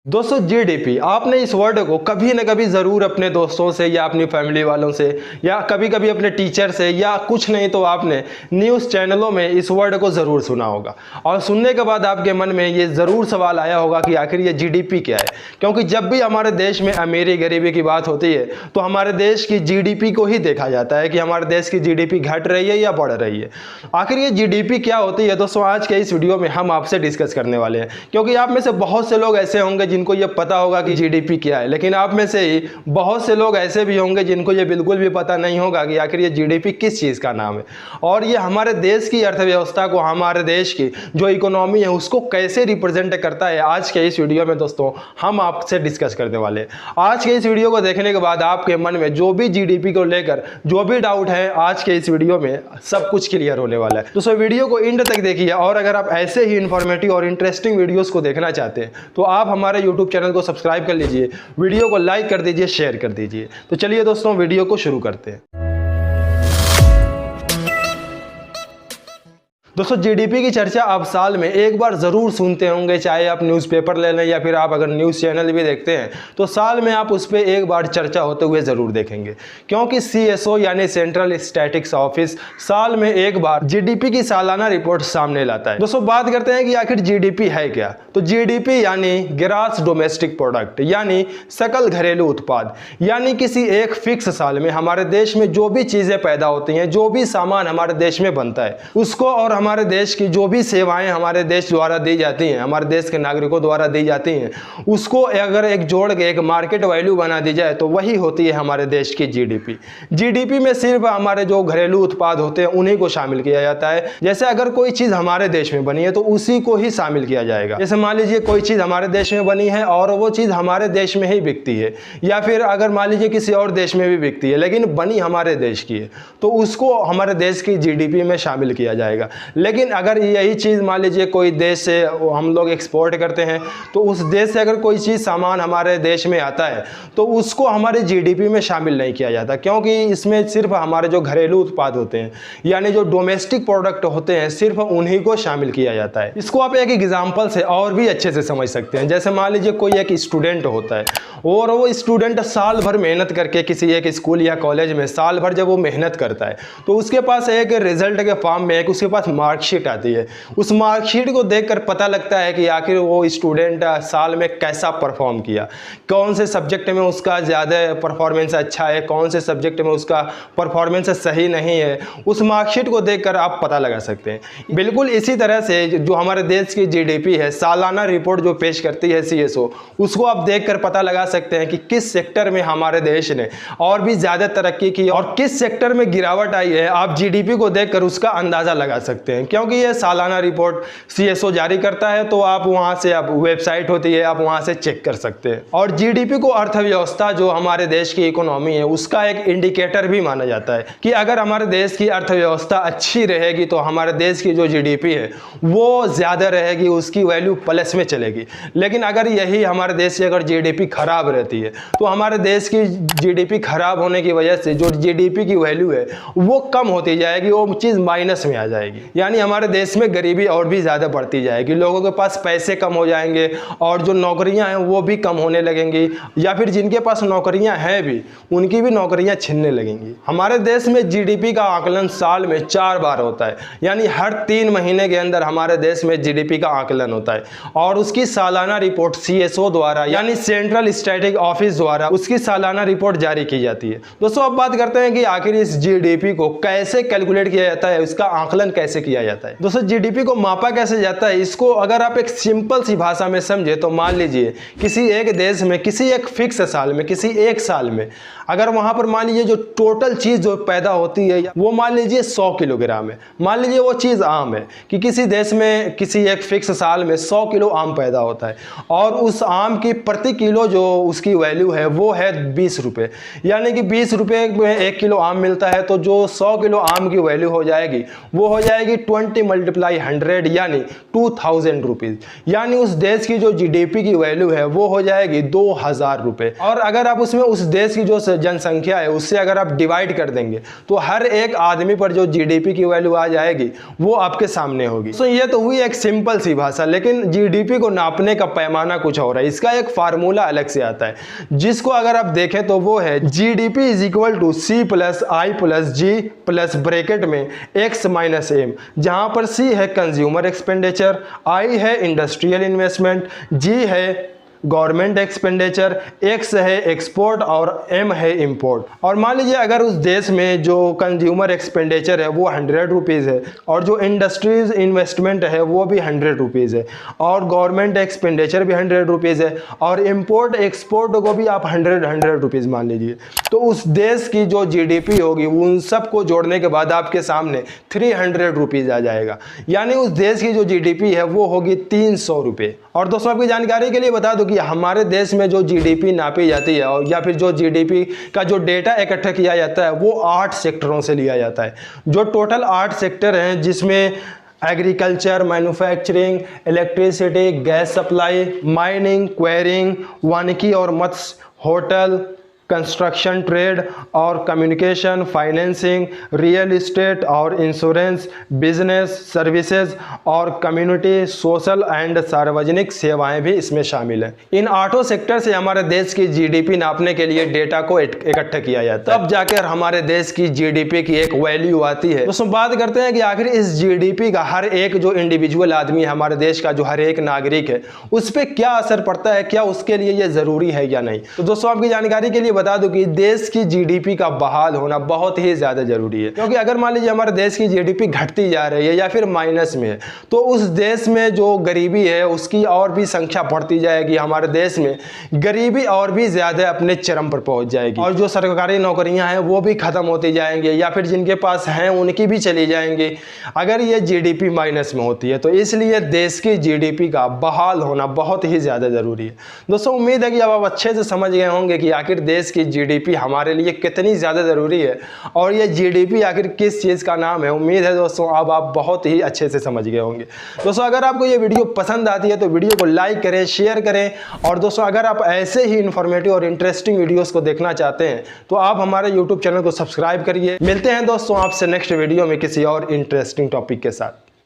दोस्तों जीडीपी, आपने इस वर्ड को कभी न कभी ज़रूर अपने दोस्तों से या अपनी फैमिली वालों से या कभी कभी अपने टीचर से या कुछ नहीं तो आपने न्यूज़ चैनलों में इस वर्ड को ज़रूर सुना होगा। और सुनने के बाद आपके मन में ये ज़रूर सवाल आया होगा कि आखिर ये जीडीपी क्या है। क्योंकि जब भी हमारे देश में अमीरी गरीबी की बात होती है तो हमारे देश की जीडीपी को ही देखा जाता है कि हमारे देश की जीडीपी घट रही है या बढ़ रही है। आखिर ये जीडीपी क्या होती है दोस्तों, आज के इस वीडियो में हम आपसे डिस्कस करने वाले हैं। क्योंकि आप में से बहुत से लोग ऐसे होंगे जिनको ये पता होगा कि जीडीपी क्या है, लेकिन आप में से ही बहुत से लोग ऐसे भी होंगे जिनको ये बिल्कुल भी पता नहीं होगा कि आखिर ये जीडीपी किस चीज़ का नाम है और ये हमारे देश की अर्थव्यवस्था को, हमारे देश की जो इकोनॉमी है उसको कैसे रिप्रेजेंट करता है। आज के इस वीडियो में दोस्तों हम आपसे डिस्कस करने वाले हैं। आज के इस वीडियो को देखने के बाद आपके मन में जो भी जीडीपी को लेकर जो भी डाउट है, आज के इस वीडियो में सब कुछ क्लियर होने वाला है। दोस्तों वीडियो को एंड तक देखिए और अगर आप ऐसे ही इंफॉर्मेटिव और इंटरेस्टिंग वीडियोस को देखना चाहते हैं तो आप हमारे यूट्यूब चैनल को सब्सक्राइब कर लीजिए, वीडियो को लाइक कर दीजिए, शेयर कर दीजिए। तो चलिए दोस्तों वीडियो को शुरू करते हैं। दोस्तों जीडीपी की चर्चा आप साल में एक बार ज़रूर सुनते होंगे, चाहे आप न्यूज़पेपर ले लें या फिर आप अगर न्यूज़ चैनल भी देखते हैं तो साल में आप उस पर एक बार चर्चा होते हुए ज़रूर देखेंगे। क्योंकि सीएसओ यानी सेंट्रल स्टैटिस्टिक्स ऑफिस साल में एक बार जीडीपी की सालाना रिपोर्ट सामने लाता है। दोस्तों बात करते हैं कि आखिर जीडीपी है क्या। तो जीडीपी यानी ग्रॉस डोमेस्टिक प्रोडक्ट यानी सकल घरेलू उत्पाद, यानी किसी एक फिक्स साल में हमारे देश में जो भी चीज़ें पैदा होती हैं, जो भी सामान हमारे देश में बनता है उसको और हमारे देश की जो भी सेवाएं हमारे देश द्वारा दी जाती हैं, हमारे देश के नागरिकों द्वारा दी जाती हैं, उसको अगर एक जोड़ के एक मार्केट वैल्यू बना दी जाए तो वही होती है हमारे देश की जीडीपी। जीडीपी में सिर्फ हमारे जो घरेलू उत्पाद होते हैं उन्हीं को शामिल किया जाता है। जैसे अगर कोई चीज़ हमारे देश में बनी है तो उसी को ही शामिल किया जाएगा। जैसे मान लीजिए कोई चीज़ हमारे देश में बनी है और वो चीज़ हमारे देश में ही बिकती है, या फिर अगर मान लीजिए किसी और देश में भी बिकती है लेकिन बनी हमारे देश की है तो उसको हमारे देश की जीडीपी में शामिल किया जाएगा। लेकिन अगर यही चीज़ मान लीजिए कोई देश से हम लोग एक्सपोर्ट करते हैं तो उस देश से अगर कोई चीज़ सामान हमारे देश में आता है तो उसको हमारे जीडीपी में शामिल नहीं किया जाता, क्योंकि इसमें सिर्फ हमारे जो घरेलू उत्पाद होते हैं यानी जो डोमेस्टिक प्रोडक्ट होते हैं सिर्फ उन्हीं को शामिल किया जाता है। इसको आप एक एग्जाम्पल से और भी अच्छे से समझ सकते हैं। जैसे मान लीजिए कोई एक स्टूडेंट होता है और वो स्टूडेंट साल भर मेहनत करके किसी एक स्कूल या कॉलेज में साल भर जब वो मेहनत करता है तो उसके पास एक रिजल्ट के फॉर्म में एक उसके पास मार्कशीट आती है। उस मार्कशीट को देखकर पता लगता है कि आखिर वो स्टूडेंट साल में कैसा परफॉर्म किया, कौन से सब्जेक्ट में उसका ज़्यादा परफॉर्मेंस अच्छा है, कौन से सब्जेक्ट में उसका परफॉर्मेंस सही नहीं है। उस मार्कशीट को देखकर आप पता लगा सकते हैं। बिल्कुल इसी तरह से जो हमारे देश की जीडीपी है, सालाना रिपोर्ट जो पेश करती है सीएसओ, उसको आप देखकर पता लगा सकते हैं कि किस सेक्टर में हमारे देश ने और भी ज़्यादा तरक्की की और किस सेक्टर में गिरावट आई है। आप जीडीपी को देखकर उसका अंदाज़ा लगा सकते हैं, क्योंकि ये सालाना रिपोर्ट सीएसओ जारी करता है तो आप वहां से, आप वेबसाइट होती है, आप वहां से चेक कर सकते हैं। और जीडीपी को अर्थव्यवस्था जो हमारे देश की इकोनॉमी है उसका एक इंडिकेटर भी माना जाता है कि अगर हमारे देश की अर्थव्यवस्था अच्छी रहेगी तो हमारे देश की जो जीडीपी है वो ज़्यादा रहेगी, उसकी वैल्यू प्लस में चलेगी। लेकिन अगर यही हमारे देश की अगर जीडीपी खराब रहती है तो हमारे देश की जीडीपी खराब होने की वजह से जो जीडीपी की वैल्यू है वो कम होती जाएगी, वो चीज़ माइनस में आ जाएगी। यानी हमारे देश में गरीबी और भी ज़्यादा बढ़ती जाएगी, लोगों के पास पैसे कम हो जाएंगे और जो नौकरियां हैं वो भी कम होने लगेंगी, या फिर जिनके पास नौकरियां हैं भी उनकी भी नौकरियां छिनने लगेंगी। हमारे देश में जीडीपी का आकलन साल में 4 बार होता है, यानी हर 3 महीने के अंदर हमारे देश में जीडीपी का आकलन होता है और उसकी सालाना रिपोर्ट सीएसओ द्वारा यानी सेंट्रल स्टैटिस्टिक्स ऑफिस द्वारा उसकी सालाना रिपोर्ट जारी की जाती है। दोस्तों अब बात करते हैं कि आखिर इस जीडीपी को कैसे कैलकुलेट किया जाता है, उसका आकलन कैसे किया जाता है। दोस्तों जीडीपी को मापा कैसे जाता है, इसको अगर आप एक सिंपल सी भाषा में समझे तो मान लीजिए किसी एक देश में किसी एक फिक्स साल में, किसी एक साल में अगर वहां पर मान लीजिए जो टोटल चीज़ जो पैदा होती है वो मान लीजिए 100 किलोग्राम है। मान लीजिए वो चीज़ आम है कि किसी देश में किसी एक फिक्स साल में 100 किलो आम पैदा होता है और उस आम की प्रति किलो जो उसकी वैल्यू है वो है 20 रुपये, यानी कि 20 रुपये में 1 किलो आम मिलता है। तो जो 100 किलो आम की वैल्यू हो जाएगी वो हो जाएगी 20 × 100 यानी 2000 रुपीज, यानी उस देश की जो जीडीपी की वैल्यू है वो हो जाएगी 2000 रुपए। और अगर आप उसमें उस देश की जो जनसंख्या है उससे अगर आप डिवाइड कर देंगे तो हर एक आदमी पर जो जीडीपी की वैल्यू आ जाएगी वो आपके सामने होगी। तो ये तो हुई एक सिंपल सी भाषा, लेकिन जीडीपी को नापने का पैमाना कुछ और है। इसका एक फार्मूला अलग से आता है, जिसको अगर आप देखें तो वो है GDP is equal to C + I + G plus bracket में X - M, जहां पर C है कंज्यूमर एक्सपेंडिचर, I है इंडस्ट्रियल इन्वेस्टमेंट, G है गवर्नमेंट एक्सपेंडिचर, X है एक्सपोर्ट और M है इंपोर्ट। और मान लीजिए अगर उस देश में जो कंज्यूमर एक्सपेंडिचर है वो 100 रुपीज़ है और जो इंडस्ट्रीज इन्वेस्टमेंट है वो भी 100 रुपीज़ है और गवर्नमेंट एक्सपेंडिचर भी 100 रुपीज़ है और इंपोर्ट एक्सपोर्ट को भी आप 100 रुपीज़ मान लीजिए, तो उस देश की जो जीडीपी होगी उन सब को जोड़ने के बाद आपके सामने 300 रुपीज़ आ जाएगा, यानी उस देश की जो जीडीपी है वो होगी 300 रुपये। और दोस्तों आपकी जानकारी के लिए बता दूं कि हमारे देश में जो जीडीपी नापी जाती है और या फिर जो जीडीपी का जो डेटा इकट्ठा किया जाता है वो 8 सेक्टरों से लिया जाता है। जो टोटल 8 सेक्टर हैं जिसमें agriculture, manufacturing, electricity, gas supply, mining, quarrying, वानिकी और मत्स्य, होटल, कंस्ट्रक्शन, ट्रेड और कम्युनिकेशन, फाइनेंसिंग, रियल इस्टेट और इंश्योरेंस, बिजनेस, सर्विसेज और कम्युनिटी, सोशल एंड सार्वजनिक सेवाएं भी इसमें शामिल हैं। इन 8 सेक्टर से हमारे देश की जीडीपी नापने के लिए डेटा को इकट्ठा किया जाता है, तब जाकर हमारे देश की जीडीपी की एक वैल्यू आती है। दोस्तों बात करते हैं कि आखिर इस जीडीपी का हर एक जो इंडिविजुअल आदमी है हमारे देश का, जो हर एक नागरिक है, उस पर क्या असर पड़ता है, क्या उसके लिए ये जरूरी है या नहीं। तो दोस्तों आपकी जानकारी के लिए बता दूं कि देश की जीडीपी का बहाल होना बहुत ही ज्यादा जरूरी है, क्योंकि अगर मान लीजिए हमारे देश की जीडीपी घटती जा रही है या फिर माइनस में है तो उस देश में जो गरीबी है उसकी और भी संख्या बढ़ती जाएगी। हमारे देश में गरीबी और भी ज्यादा अपने चरम पर पहुंच जाएगी और जो सरकारी नौकरियां हैं वो भी खत्म होती जाएंगी या फिर जिनके पास हैं उनकी भी चली जाएंगी अगर ये जीडीपी माइनस में होती है। तो इसलिए देश की जीडीपी का बहाल होना बहुत ही ज्यादा जरूरी है। दोस्तों उम्मीद है कि अब आप अच्छे से समझ गए होंगे कि आखिर देश की जीडीपी हमारे लिए कितनी ज़्यादा ज़रूरी है और ये जीडीपी आखिर किस चीज़ का नाम है। उम्मीद है दोस्तों अब आप बहुत ही अच्छे से समझ गए होंगे। दोस्तों अगर आपको ये वीडियो पसंद आती है तो वीडियो को लाइक करें, शेयर करें और दोस्तों अगर आप ऐसे ही इन्फॉर्मेटिव और इंटरेस्टिंग वीडियोज़ को देखना चाहते हैं तो आप हमारे यूट्यूब चैनल को सब्सक्राइब करिए। मिलते हैं दोस्तों आपसे नेक्स्ट वीडियो में किसी और इंटरेस्टिंग टॉपिक के साथ।